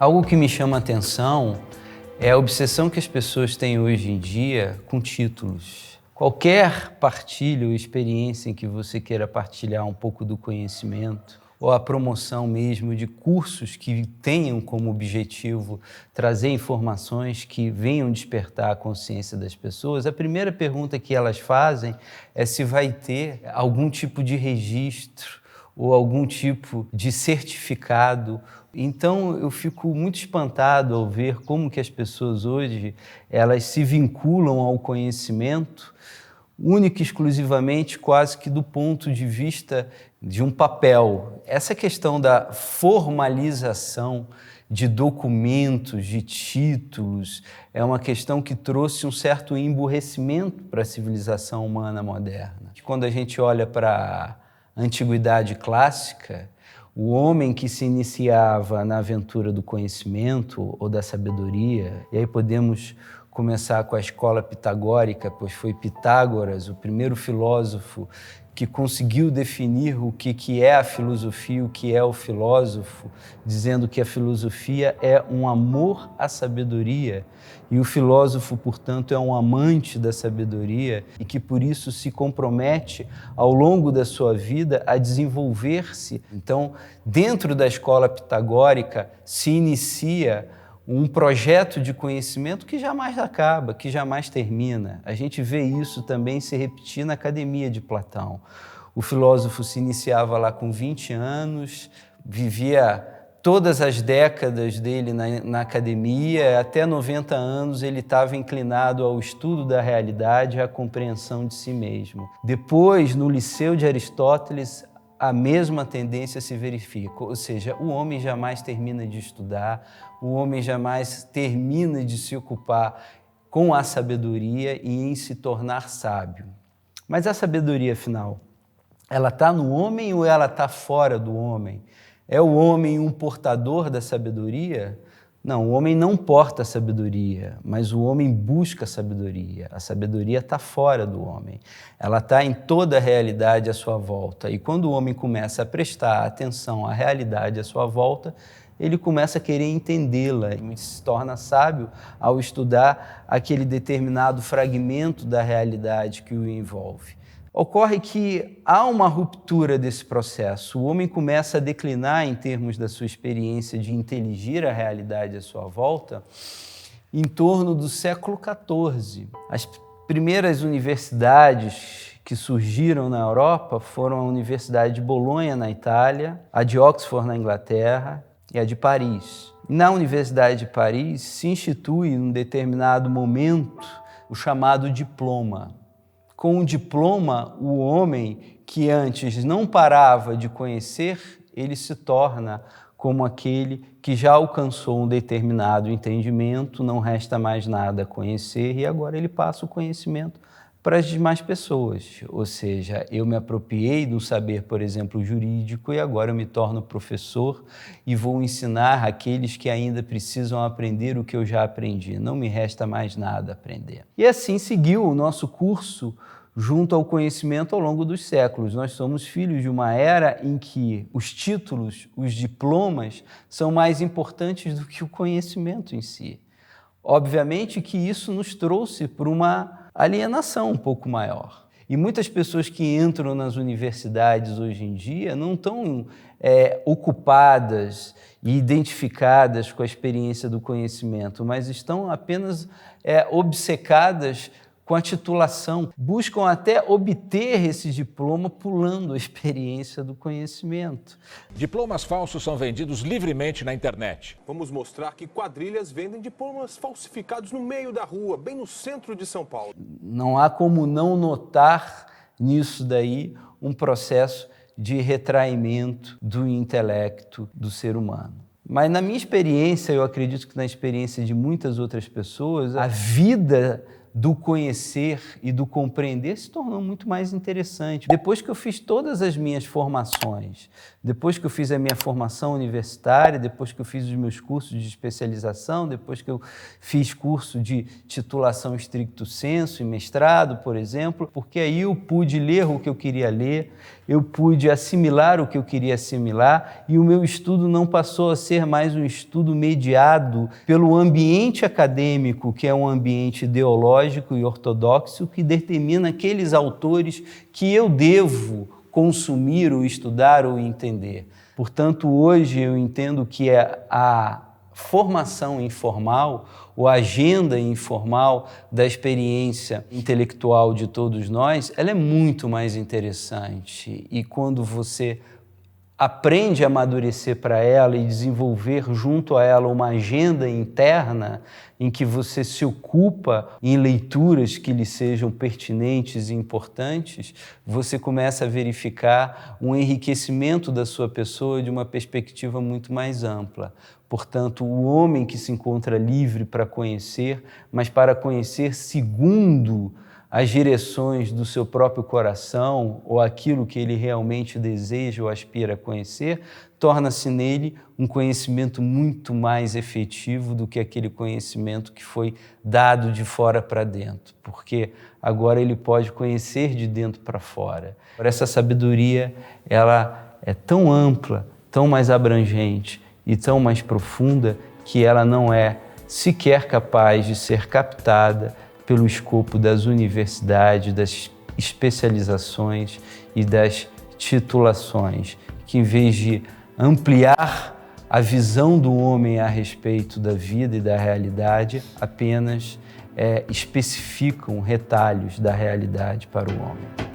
Algo que me chama a atenção é a obsessão que as pessoas têm hoje em dia com títulos. Qualquer partilha ou experiência em que você queira partilhar um pouco do conhecimento, ou a promoção mesmo de cursos que tenham como objetivo trazer informações que venham despertar a consciência das pessoas, a primeira pergunta que elas fazem é se vai ter algum tipo de registro ou algum tipo de certificado. Então, eu fico muito espantado ao ver como que as pessoas hoje, elas se vinculam ao conhecimento única e exclusivamente quase que do ponto de vista de um papel. Essa questão da formalização de documentos, de títulos, é uma questão que trouxe um certo emburrecimento para a civilização humana moderna. Quando a gente olha para a antiguidade clássica, o homem que se iniciava na aventura do conhecimento ou da sabedoria, e aí podemos começar com a escola pitagórica, pois foi Pitágoras, o primeiro filósofo que conseguiu definir o que é a filosofia, o que é o filósofo, dizendo que a filosofia é um amor à sabedoria e o filósofo, portanto, é um amante da sabedoria e que por isso se compromete ao longo da sua vida a desenvolver-se. Então, dentro da escola pitagórica se inicia um projeto de conhecimento que jamais acaba, que jamais termina. A gente vê isso também se repetir na Academia de Platão. O filósofo se iniciava lá com 20 anos, vivia todas as décadas dele na academia, até 90 anos ele estava inclinado ao estudo da realidade, à compreensão de si mesmo. Depois, no Liceu de Aristóteles, a mesma tendência se verifica, ou seja, o homem jamais termina de estudar, o homem jamais termina de se ocupar com a sabedoria e em se tornar sábio. Mas a sabedoria, afinal, ela está no homem ou ela está fora do homem? É o homem um portador da sabedoria? Não, o homem não porta a sabedoria, mas o homem busca a sabedoria. A sabedoria está fora do homem. Ela está em toda a realidade à sua volta. E quando o homem começa a prestar atenção à realidade à sua volta, ele começa a querer entendê-la e se torna sábio ao estudar aquele determinado fragmento da realidade que o envolve. Ocorre que há uma ruptura desse processo. O homem começa a declinar em termos da sua experiência de inteligir a realidade à sua volta em torno do século XIV. As primeiras universidades que surgiram na Europa foram a Universidade de Bolonha, na Itália, a de Oxford, na Inglaterra, e a de Paris. Na Universidade de Paris se institui, num determinado momento, o chamado diploma. Com o diploma, o homem que antes não parava de conhecer, ele se torna como aquele que já alcançou um determinado entendimento, não resta mais nada a conhecer e agora ele passa o conhecimento para as demais pessoas. Ou seja, eu me apropriei do saber, por exemplo, jurídico e agora eu me torno professor e vou ensinar aqueles que ainda precisam aprender o que eu já aprendi. Não me resta mais nada a aprender. E assim seguiu o nosso curso junto ao conhecimento ao longo dos séculos. Nós somos filhos de uma era em que os títulos, os diplomas, são mais importantes do que o conhecimento em si. Obviamente que isso nos trouxe para uma alienação um pouco maior. E muitas pessoas que entram nas universidades hoje em dia não estão ocupadas e identificadas com a experiência do conhecimento, mas estão apenas obcecadas com a titulação, buscam até obter esse diploma pulando a experiência do conhecimento. Diplomas falsos são vendidos livremente na internet. Vamos mostrar que quadrilhas vendem diplomas falsificados no meio da rua, bem no centro de São Paulo. Não há como não notar nisso daí um processo de retraimento do intelecto do ser humano. Mas na minha experiência, eu acredito que na experiência de muitas outras pessoas, a vida do conhecer e do compreender se tornou muito mais interessante. Depois que eu fiz todas as minhas formações, depois que eu fiz a minha formação universitária, depois que eu fiz os meus cursos de especialização, depois que eu fiz curso de titulação stricto sensu e mestrado, por exemplo, porque aí eu pude ler o que eu queria ler, eu pude assimilar o que eu queria assimilar e o meu estudo não passou a ser mais um estudo mediado pelo ambiente acadêmico, que é um ambiente ideológico e ortodoxo, que determina aqueles autores que eu devo consumir ou estudar ou entender. Portanto, hoje eu entendo que a formação informal ou a agenda informal da experiência intelectual de todos nós, ela é muito mais interessante. E quando você aprende a amadurecer para ela e desenvolver junto a ela uma agenda interna em que você se ocupa em leituras que lhe sejam pertinentes e importantes, você começa a verificar um enriquecimento da sua pessoa de uma perspectiva muito mais ampla. Portanto, o homem que se encontra livre para conhecer, mas para conhecer segundo as direções do seu próprio coração ou aquilo que ele realmente deseja ou aspira a conhecer, torna-se nele um conhecimento muito mais efetivo do que aquele conhecimento que foi dado de fora para dentro, porque agora ele pode conhecer de dentro para fora. Essa sabedoria, ela é tão ampla, tão mais abrangente e tão mais profunda que ela não é sequer capaz de ser captada pelo escopo das universidades, das especializações e das titulações, que em vez de ampliar a visão do homem a respeito da vida e da realidade, apenas especificam retalhos da realidade para o homem.